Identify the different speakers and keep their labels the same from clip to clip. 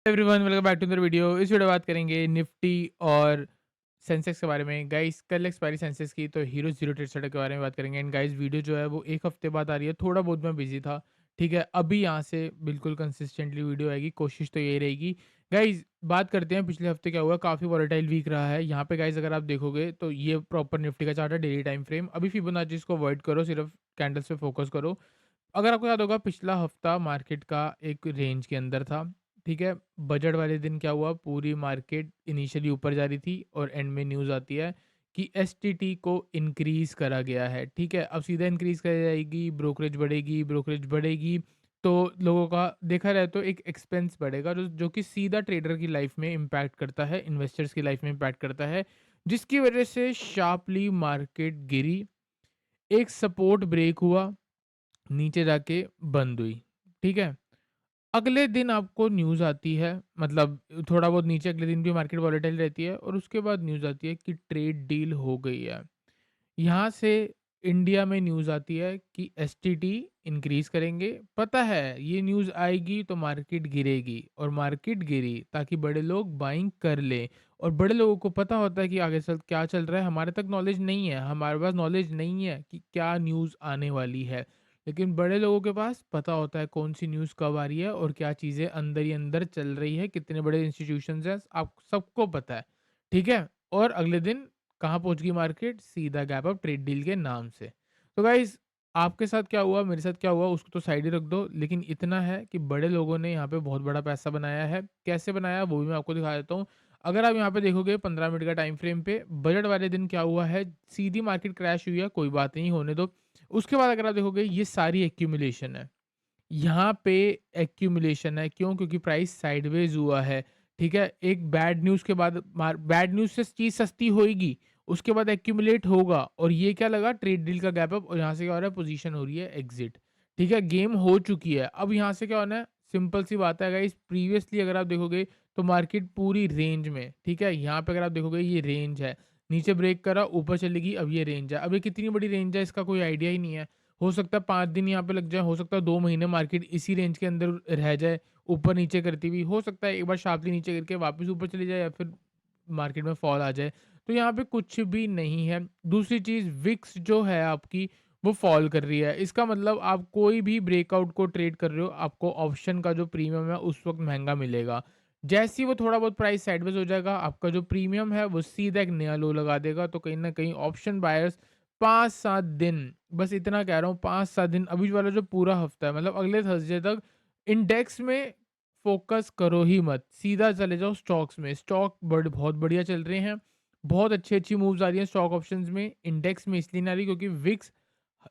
Speaker 1: Everyone welcome back to the video. इस video बात करेंगे निफ्टी और सेंसेक्स के बारे में। गाइस कल एक्सपायरी सेंसेक्स की तो हीरो जीरो ट्रेड सेटअप के बारे में बात करेंगे। एंड गाइस वीडियो जो है वो एक हफ्ते बाद आ रही है, थोड़ा बहुत मैं बिजी था। ठीक है, अभी यहाँ से बिल्कुल कंसिस्टेंटली वीडियो आएगी, कोशिश तो यही रहेगी। गाइस बात करते हैं पिछले हफ्ते क्या हुआ। काफ़ी वॉलेटाइल वीक रहा है यहाँ पे। गाइस अगर आप देखोगे तो ये प्रॉपर निफ्टी का चार्ट है, डेली टाइम फ्रेम। अभी फिबोनाची इसको अवॉइड करो, सिर्फ कैंडल्स पे फोकस करो। अगर आपको याद होगा पिछला हफ्ता मार्केट का एक रेंज के अंदर था। ठीक है, बजट वाले दिन क्या हुआ, पूरी मार्केट इनिशियली ऊपर जा रही थी और एंड में न्यूज़ आती है कि एसटीटी को इंक्रीज़ करा गया है। ठीक है, अब सीधा इंक्रीज़ करी जाएगी, ब्रोकरेज बढ़ेगी तो लोगों का देखा जाए तो एक एक्सपेंस बढ़ेगा, जो जो कि सीधा ट्रेडर की लाइफ में इम्पैक्ट करता है, इन्वेस्टर्स की लाइफ में इम्पैक्ट करता है, जिसकी वजह से शार्पली मार्केट गिरी। एक सपोर्ट ब्रेक हुआ, नीचे जाके बंद हुई। ठीक है, अगले दिन आपको न्यूज़ आती है, मतलब थोड़ा बहुत नीचे अगले दिन भी मार्केट वॉलेटाइल रहती है और उसके बाद न्यूज़ आती है कि ट्रेड डील हो गई है। यहाँ से इंडिया में न्यूज़ आती है कि एसटीटी इंक्रीज़ करेंगे। पता है ये न्यूज़ आएगी तो मार्केट गिरेगी, और मार्केट गिरी ताकि बड़े लोग बाइंग कर लें। और बड़े लोगों को पता होता है कि आगे चल क्या चल रहा है। हमारे तक नॉलेज नहीं है, हमारे पास नॉलेज नहीं है कि क्या न्यूज़ आने वाली है। लेकिन बड़े लोगों के पास पता होता है कौन सी न्यूज़ कब आ रही है और क्या चीज़ें अंदर ही अंदर चल रही है, कितने बड़े इंस्टीट्यूशंस हैं, आप सबको पता है। ठीक है, और अगले दिन कहाँ पहुँच गई मार्केट? सीधा गैप अप ट्रेड डील के नाम से। तो गाइज़ आपके साथ क्या हुआ, मेरे साथ क्या हुआ उसको तो साइड ही रख दो, लेकिन इतना है कि बड़े लोगों ने यहाँ पे बहुत बड़ा पैसा बनाया है। कैसे बनाया वो भी मैं आपको दिखा देता हूँ। अगर आप यहाँ पे देखोगे 15 मिनट का टाइम फ्रेम पे, बजट वाले दिन क्या हुआ है, सीधी मार्केट क्रैश हुई है, कोई बात नहीं, होने दो। उसके बाद अगर आप देखोगे ये सारी एक्यूमुलेशन है। यहाँ पे एक्यूमुलेशन है, क्यों? क्योंकि प्राइस साइडवेज हुआ है। ठीक है, एक बैड न्यूज़ के बाद बैड न्यूज़ से चीज़ सस्ती होएगी, उसके बाद एक्यूमुलेट होगा और ये क्या लगा, ट्रेड डील का गैप अप, और यहाँ से क्या हो रहा है, पोजीशन हो रही है एग्जिट। ठीक है, गेम हो चुकी है। अब यहाँ से क्या होना है, सिंपल सी बात है गाइस। प्रीवियसली अगर आप देखोगे तो मार्केट पूरी रेंज में, ठीक है, यहाँ पे अगर आप देखोगे ये रेंज है, नीचे ब्रेक करा, ऊपर चलेगी, अब ये रेंज है। अब ये कितनी बड़ी रेंज है इसका कोई आइडिया ही नहीं है। हो सकता है 5 दिन यहाँ पे लग जाए, हो सकता है 2 महीने मार्केट इसी रेंज के अंदर रह जाए, ऊपर-नीचे करती हुई। हो सकता है एक बार शार्पली नीचे करके वापस ऊपर चली जाए या फिर मार्केट में फॉल आ जाए। तो यहाँ पे कुछ भी नहीं है। दूसरी चीज़, विक्स जो है आपकी वो फॉल कर रही है। इसका मतलब आप कोई भी ब्रेकआउट को ट्रेड कर रहे हो, आपको ऑप्शन का जो प्रीमियम है उस वक़्त महँगा मिलेगा। जैसे ही वो थोड़ा बहुत प्राइस साइडवेज़ हो जाएगा, आपका जो प्रीमियम है वो सीधा एक नया लो लगा देगा। तो कहीं न कहीं ऑप्शन बायर्स 5-7 दिन, बस इतना कह रहा हूँ, 5-7 दिन, अभी वाला जो पूरा हफ्ता है, मतलब अगले थर्सडे तक इंडेक्स में फ़ोकस करो ही मत। सीधा चले जाओ स्टॉक्स में। स्टॉक बहुत बढ़िया चल रहे हैं। बहुत अच्छी-अच्छी मूव्स आ रही हैं स्टॉक ऑप्शंस में। इंडेक्स में इसलिए नहीं आ रही क्योंकि विक्स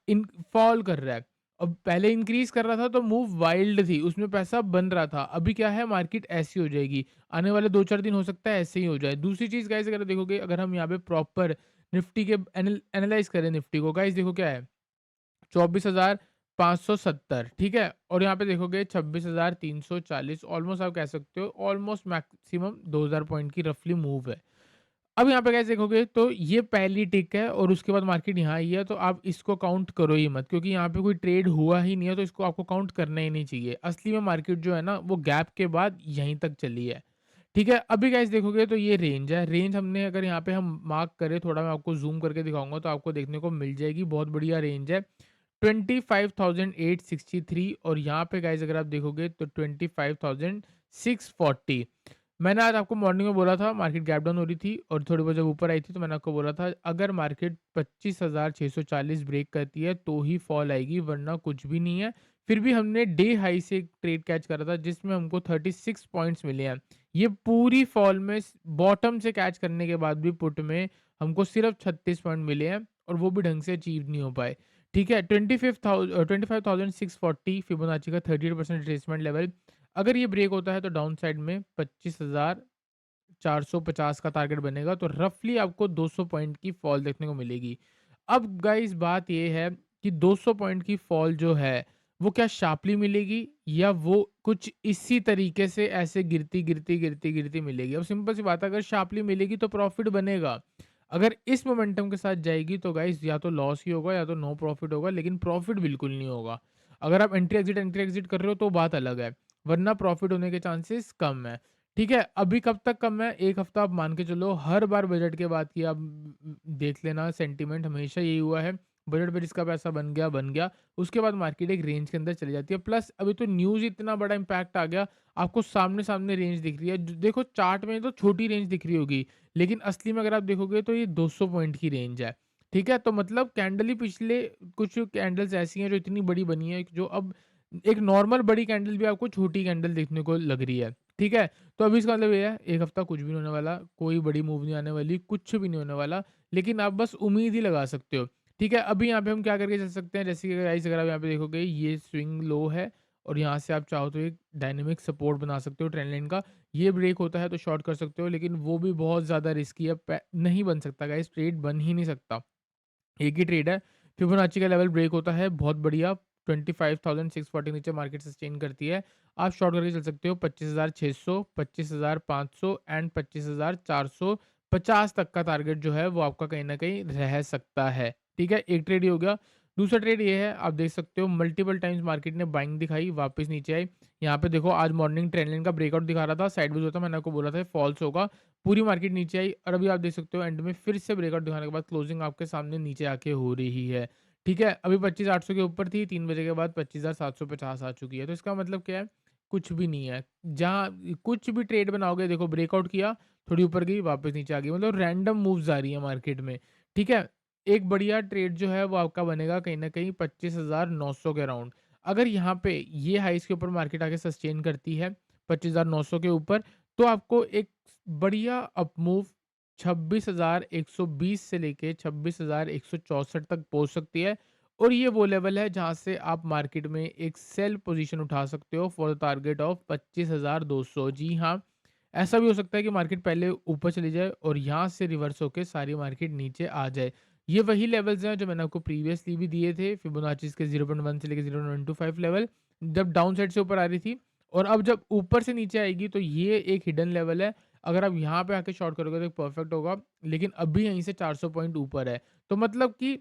Speaker 1: इन फॉल कर रहा है। अब पहले इंक्रीज़ कर रहा था तो मूव वाइल्ड थी, उसमें पैसा बन रहा था। अभी क्या है, मार्केट ऐसी हो जाएगी। आने वाले 2-4 दिन हो सकता है ऐसे ही हो जाए। दूसरी चीज़ गाइज़ अगर देखोगे, अगर हम यहाँ पे प्रॉपर निफ्टी के एनालाइज़ करें निफ्टी को, गाइज़ देखो क्या है, 24,570, ठीक है? और यहाँ पे देखोगे 26,340, ऑलमोस्ट आप कह सकते हो ऑलमोस्ट मैक्सिमम 2,000 पॉइंट की रफली मूव है। अब यहाँ पे गाइस देखोगे तो ये पहली टिक है और उसके बाद मार्केट यहाँ आई है, तो आप इसको काउंट करो ही मत, क्योंकि यहाँ पे कोई ट्रेड हुआ ही नहीं है, तो इसको आपको काउंट करना ही नहीं चाहिए। असली में मार्केट जो है ना वो गैप के बाद यहीं तक चली है। ठीक है, अभी गाइस देखोगे तो ये रेंज है। रेंज हमने अगर यहाँ पे हम मार्क करें, थोड़ा मैं आपको जूम करके दिखाऊंगा तो आपको देखने को मिल जाएगी, बहुत बढ़िया रेंज है। 25,863, और यहाँ पे गाइस अगर आप देखोगे तो 25,640। मैंने आज आपको मॉर्निंग में बोला था मार्केट गैप डाउन हो रही थी और थोड़ी बहुत जब ऊपर आई थी तो मैंने आपको बोला था अगर मार्केट 25,640 ब्रेक करती है तो ही फॉल आएगी, वरना कुछ भी नहीं है। फिर भी हमने डे हाई से एक ट्रेड कैच करा था जिसमें हमको 36 पॉइंट्स मिले हैं। ये पूरी फॉल में बॉटम से कैच करने के बाद भी पुट में हमको सिर्फ 36 पॉइंट मिले हैं, और वो भी ढंग से अचीव नहीं हो पाए। ठीक है, 25,640 फिबोनाची का 38% रिट्रेसमेंट लेवल। अगर ये ब्रेक होता है तो डाउन साइड में 25,450 का टारगेट बनेगा, तो रफली आपको 200 पॉइंट की फॉल देखने को मिलेगी। अब गाइस बात ये है कि 200 पॉइंट की फॉल जो है वो क्या शार्पली मिलेगी, या वो कुछ इसी तरीके से ऐसे गिरती मिलेगी? अब सिंपल सी बात है, अगर शार्पली मिलेगी तो प्रॉफिट बनेगा। अगर इस मोमेंटम के साथ जाएगी तो गाइस या तो लॉस ही होगा या तो नो प्रॉफिट होगा, लेकिन प्रॉफिट बिल्कुल नहीं होगा। अगर आप एंट्री एग्जिट कर रहे हो तो बात अलग है। वरना प्रॉफिट होने के चांसेस कम है। ठीक है, अभी कब तक कम है? 1 हफ्ता आप मान के चलो, हर बार बजट के बाद की आप देख लेना, सेंटीमेंट हमेशा यही हुआ है, बजट पे जिसका पैसा बन गया, बन गया। उसके बाद मार्केट एक रेंज के अंदर चली जाती है। प्लस अभी तो न्यूज़ इतना बड़ा इम्पैक्ट आ गया, आपको सामने-सामने रेंज दिख रही है। ज देखो चार्ट में तो छोटी रेंज दिख रही होगी, लेकिन असली में अगर आप देखोगे तो ये 200 पॉइंट की रेंज है। ठीक है? तो मतलब कैंडल ही पिछले कुछ कैंडल्स ऐसी हैं जो इतनी बड़ी बनी है, जो अब एक नॉर्मल बड़ी कैंडल भी आपको छोटी कैंडल देखने को लग रही है। ठीक है? तो अभी इसका मतलब ये है, 1 हफ्ता कुछ भी नहीं होने वाला, कोई बड़ी मूव नहीं आने वाली, कुछ भी नहीं होने वाला, लेकिन आप बस उम्मीद ही लगा सकते हो। ठीक है? अभी यहाँ पे हम क्या करके चल सकते हैं, जैसे कि गाइस अगर आप यहाँ पे देखोगे, ये स्विंग लो है और यहाँ से आप चाहो तो एक डायनामिक सपोर्ट बना सकते हो ट्रेंड लाइन का। ये ब्रेक होता है तो शॉर्ट कर सकते हो, लेकिन वो भी बहुत ज़्यादा रिस्की है, नहीं बन सकता गाइस, ट्रेड बन ही नहीं सकता। एक ही ट्रेड है, फिबोनाची का लेवल ब्रेक होता है, बहुत बढ़िया, 25,640 नीचे मार्केट सस्टेन करती है। आप शॉर्ट करके चल सकते हो 25,600, 25,500 एंड 25,450 तक का टारगेट जो है वो आपका कहीं न कहीं रह सकता है। ठीक है? एक ट्रेड ये हो गया। दूसरा ट्रेड ये है, आप देख सकते हो मल्टीपल टाइम्स मार्केट ने बाइंग दिखाई, वापस नीचे आई। यहाँ पे देखो आज मॉर्निंग ट्रेंड लाइन का ब्रेकआउट दिखा रहा था, साइडवेज होता, मैंने आपको बोला था फॉल्स होगा। पूरी मार्केट नीचे आई और अभी आप देख सकते हो एंड में फिर से ब्रेकआउट दिखाने के बाद क्लोजिंग आपके सामने नीचे आके हो रही है। ठीक है? अभी 25,800 के ऊपर थी, 3 बजे के बाद 25,750 आ चुकी है। तो इसका मतलब क्या है? कुछ भी नहीं है। जहाँ कुछ भी ट्रेड बनाओगे, देखो ब्रेकआउट किया, थोड़ी ऊपर गई, वापस नीचे आ गई, मतलब रैंडम मूव्स आ रही है मार्केट में। ठीक है? एक बढ़िया ट्रेड जो है वो आपका बनेगा कहीं न कहीं 25,900 के अराउंड। अगर यहाँ पे ये हाईज़ के ऊपर मार्केट आके सस्टेन करती है 25,900 के ऊपर, तो आपको एक बढ़िया अप मूव 26,120 से लेके 26,164 तक पहुंच सकती है, और ये वो लेवल है जहां से आप मार्केट में एक सेल पोजीशन उठा सकते हो फॉर द टारगेट ऑफ 25,200। जी हाँ, ऐसा भी हो सकता है कि मार्केट पहले ऊपर चली जाए और यहाँ से रिवर्स होकर सारी मार्केट नीचे आ जाए। ये वही लेवल्स हैं जो मैंने आपको प्रीवियसली भी दिए थे, फिबोनाची के 0.1 से लेकर 0.125 लेवल, जब डाउन साइड से ऊपर आ रही थी, और अब जब ऊपर से नीचे आएगी तो ये एक हिडन लेवल है। अगर आप यहाँ पे आके शॉर्ट करोगे तो परफेक्ट होगा, लेकिन अभी यहीं से 400 पॉइंट ऊपर है। तो मतलब कि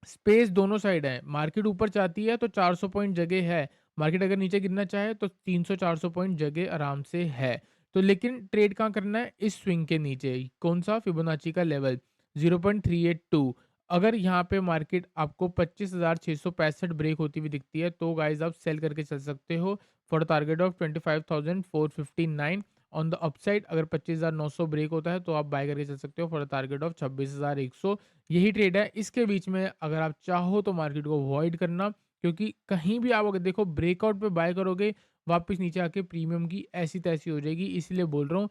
Speaker 1: स्पेस दोनों साइड है। मार्केट ऊपर चाहती है तो 400 पॉइंट जगह है। मार्केट अगर नीचे गिरना चाहे तो 300-400 पॉइंट जगह आराम से है। तो लेकिन ट्रेड कहाँ करना है? इस स्विंग के नीचे। कौन-सा? फिबोनाची का लेवल 0.382। अगर यहाँ पे मार्केट आपको 25,665 ब्रेक होती हुई दिखती है तो गाइज़ आप सेल करके चल सकते हो for target of 25,459। On the upside अगर 25,900 ब्रेक होता है तो आप बाय करके चल सकते हो फॉर टारगेट ऑफ 26,100। यही ट्रेड है। इसके बीच में अगर आप चाहो तो मार्केट को अवॉइड करना, क्योंकि कहीं भी आप अगर देखो ब्रेकआउट पे बाय करोगे, वापस नीचे आके प्रीमियम की ऐसी-तैसी हो जाएगी। इसलिए बोल रहा हूँ,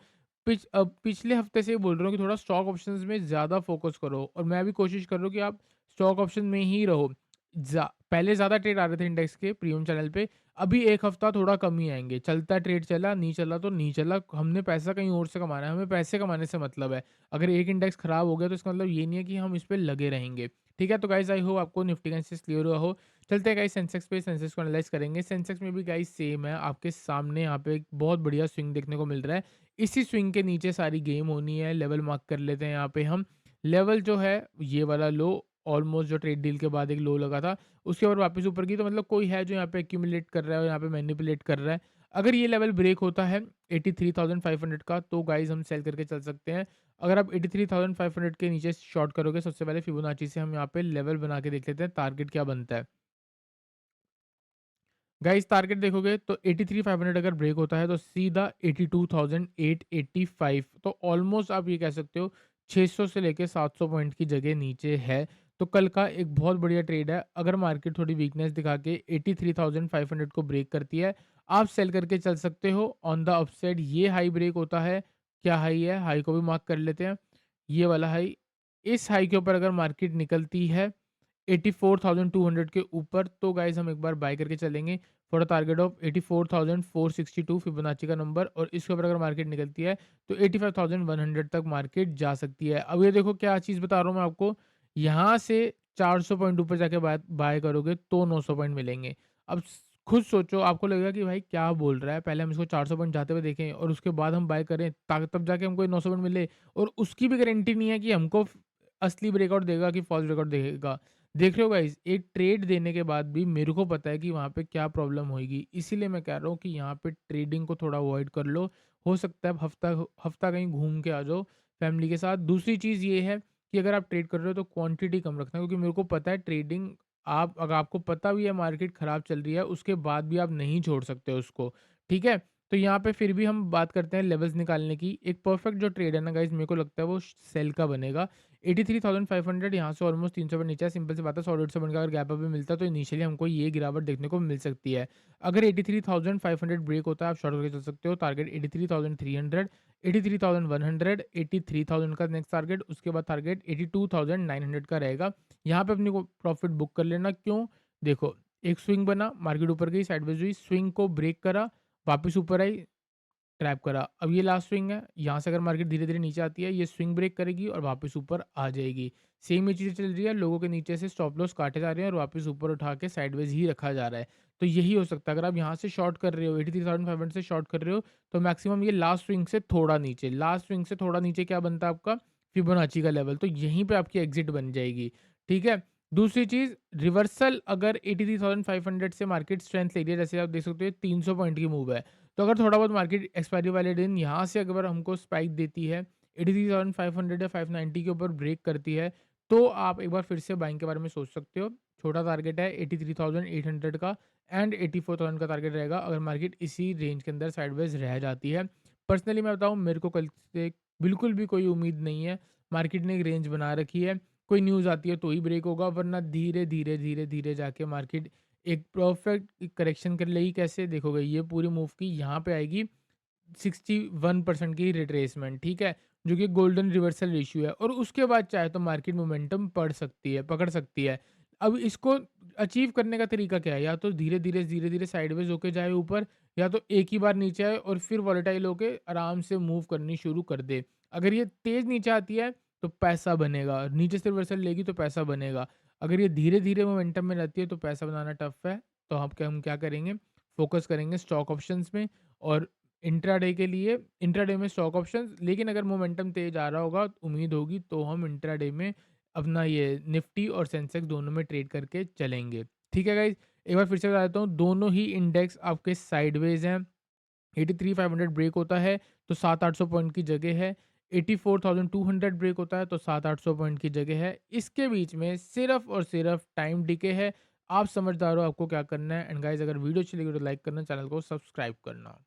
Speaker 1: पिछले हफ्ते से बोल रहा हूँ कि थोड़ा स्टॉक ऑप्शंस में ज़्यादा फ़ोकस करो, और मैं भी कोशिश कर रहा हूँ कि आप स्टॉक ऑप्शन में ही रहो। पहले ज़्यादा ट्रेड आ रहे थे इंडेक्स के प्रीमियम चैनल पे, अभी 1 हफ्ता थोड़ा कम ही आएँगे। चलता ट्रेड चला, नहीं चला तो नहीं चला। हमने पैसा कहीं और से कमाना है, हमें पैसे कमाने से मतलब है। अगर एक इंडेक्स खराब हो गया तो इसका मतलब ये नहीं है कि हम इस पे लगे रहेंगे। ठीक है? तो गाइज़ आई होप आपको निफ्टी का एनालिसिस क्लियर हुआ हो। चलते हैं गाइज़ सेंसेक्स पे, सेंसेक्स को एनालाइज़ करेंगे। सेंसेक्स में भी गाइज़ सेम है, आपके सामने यहाँ पे एक बहुत बढ़िया स्विंग देखने को मिल रहा है। इसी स्विंग के नीचे सारी गेम होनी है। लेवल मार्क कर लेते हैं यहाँ पे हम। लेवल जो है ये वाला लो, ऑलमोस्ट जो ट्रेड डील के बाद एक लो लगा था, उसके बाद वापस ऊपर की, तो मतलब कोई है जो यहाँ पे एक्यूमुलेट कर रहा है और यहाँ पे मैनिपुलेट कर रहा है। अगर ये लेवल ब्रेक होता है 83,500 का, तो गाइज़ हम सेल करके चल सकते हैं। अगर आप 83,500 के नीचे शॉर्ट करोगे, सबसे पहले फिबोनाची से हम यहाँ पे लेवल बना के देख लेते हैं, टारगेट क्या बनता है। गाइस टारगेट देखोगे तो 83,500 अगर ब्रेक होता है तो सीधा 82,885, तो ऑलमोस्ट आप ये कह सकते हो 600 से लेके 700 पॉइंट की जगह नीचे है। तो कल का एक बहुत बढ़िया ट्रेड है। अगर मार्केट थोड़ी वीकनेस दिखा के 83,500 को ब्रेक करती है, आप सेल करके चल सकते हो। ऑन द अपसाइड ये हाई ब्रेक होता है, क्या हाई है, हाई को भी मार्क कर लेते हैं, ये वाला हाई। इस हाई के ऊपर अगर मार्केट निकलती है 84,200 के ऊपर, तो गाइज़ हम एक बार बाय करके चलेंगे for a target of 84,462 Fibonacci का नंबर, और इसके ऊपर अगर मार्केट निकलती है तो 85,100 तक मार्केट जा सकती है। अब ये देखो क्या चीज़ बता रहा हूँ मैं आपको, यहाँ से 400 पॉइंट ऊपर जाके बाय बाय करोगे तो 900 पॉइंट मिलेंगे। अब खुद सोचो, आपको लगेगा कि भाई क्या बोल रहा है, पहले हम इसको 400 पॉइंट जाते हुए देखें और उसके बाद हम बाय करें, तब जाके हमको ये 900 पॉइंट मिले, और उसकी भी गारंटी नहीं है कि हमको असली ब्रेकआउट देगा कि फॉल्स ब्रेकआउट देगा। देख रहे हो गाइस, एक ट्रेड देने के बाद भी मेरे को पता है कि वहाँ पे क्या प्रॉब्लम होएगी। इसीलिए मैं कह रहा हूँ कि यहाँ पे ट्रेडिंग को थोड़ा अवॉइड कर लो। हो सकता है हफ्ता हफ्ता कहीं घूम के आ जाओ फैमिली के साथ। दूसरी चीज़ ये है कि अगर आप ट्रेड कर रहे हो तो क्वांटिटी कम रखना, क्योंकि मेरे को पता है ट्रेडिंग, आप अगर आपको पता भी है मार्केट खराब चल रही है, उसके बाद भी आप नहीं छोड़ सकते उसको, ठीक है? तो यहाँ पे फिर भी हम बात करते हैं लेवल्स निकालने की। एक परफेक्ट जो ट्रेड है ना गाइस, मेरे को लगता है वो सेल का बनेगा। 83,500 यहाँ से ऑलमोस्ट 300 पर नीचे है। सिंपल सी बात है, 100-150 पॉइंट का अगर गैप अप भी मिलता है तो इनिशियली हमको ये गिरावट देखने को मिल सकती है। अगर 83,500 ब्रेक होता है, आप शॉर्ट करके चल सकते हो। टारगेट 83,300, 83,100, 83,000 का नेक्स्ट टारगेट, उसके बाद टारगेट 82,900 का रहेगा। यहाँ पे अपने को प्रॉफिट बुक कर लेना। क्यों? देखो, एक स्विंग बना, मार्केट ऊपर गई, साइडवेज हुई, स्विंग को ब्रेक करा, वापस ऊपर आई, ट्रैप करा। अब ये लास्ट स्विंग है, यहाँ से अगर मार्केट धीरे-धीरे नीचे आती है, ये स्विंग ब्रेक करेगी और वापस ऊपर आ जाएगी। सेम ये चीज़ें चल रही है, लोगों के नीचे से स्टॉप लॉस काटे जा रहे हैं और वापस ऊपर उठा के साइडवेज़ ही रखा जा रहा है। तो यही हो सकता है, अगर आप यहाँ से शॉर्ट कर रहे हो, 83,500 से शॉर्ट कर रहे हो, तो मैक्सिमम ये लास्ट स्विंग से थोड़ा नीचे, लास्ट स्विंग से थोड़ा नीचे क्या बनता है आपका? फिबोनाची का लेवल, तो यहीं पे आपकी एग्ज़िट बन जाएगी, ठीक है? दूसरी चीज़, रिवर्सल अगर 83,500 से मार्केट स्ट्रेंथ ले रही है, जैसे आप देख सकते हो 300 पॉइंट की मूव है। तो अगर थोड़ा बहुत मार्केट एक्सपायरी वाले दिन यहाँ से अगर हमको स्पाइक देती है, 83,500 या 590 के ऊपर ब्रेक करती है, तो आप एक बार फिर से बाइंग के बारे में सोच सकते हो। छोटा टारगेट है 83,800 का एंड 84,000 का टारगेट रहेगा अगर मार्केट इसी रेंज के अंदर साइडवेज रह जाती है। पर्सनली मैं बताऊँ, मेरे को कल से बिल्कुल भी कोई उम्मीद नहीं है। मार्केट ने एक रेंज बना रखी है, कोई न्यूज़ आती है तो ही ब्रेक होगा, वरना धीरे, धीरे, धीरे, धीरे जाके मार्केट एक परफेक्ट करेक्शन कर लेगी। कैसे देखोगे, ये पूरी मूव की यहाँ पे आएगी 61% की रिट्रेसमेंट, ठीक है? जो कि गोल्डन रिवर्सल रेशियो है, और उसके बाद चाहे तो मार्केट मोमेंटम पकड़ सकती है। अब इसको अचीव करने का तरीका क्या है? या तो धीरे-धीरे, धीरे-धीरे साइडवेज होके जाए ऊपर, या तो एक ही बार नीचे आए और फिर वॉलेटाइल होके आराम से मूव करनी शुरू कर दे। अगर ये तेज़ नीचे आती है तो पैसा बनेगा, नीचे से रिवर्सल लेगी तो पैसा बनेगा। अगर ये धीरे-धीरे मोमेंटम में रहती है तो पैसा बनाना टफ है। तो हम क्या करेंगे, फ़ोकस करेंगे स्टॉक ऑप्शंस में, और इंट्राडे के लिए इंट्राडे में स्टॉक ऑप्शंस। लेकिन अगर मोमेंटम तेज आ रहा होगा, उम्मीद होगी, तो हम इंट्राडे में अपना ये निफ्टी और सेंसेक्स दोनों में ट्रेड करके चलेंगे। ठीक है गाइज, एक बार फिर से बता देता हूँ, दोनों ही इंडेक्स आपके साइडवेज हैं। 83,500 ब्रेक होता है तो 700-800 पॉइंट की जगह है। 84,200 ब्रेक होता है तो 700-800 पॉइंट की जगह है। इसके बीच में सिर्फ और सिर्फ टाइम डिके है। आप समझदार हो, आपको क्या करना है। एंड गाइज, अगर वीडियो अच्छी लगी तो लाइक करना, चैनल को सब्सक्राइब करना।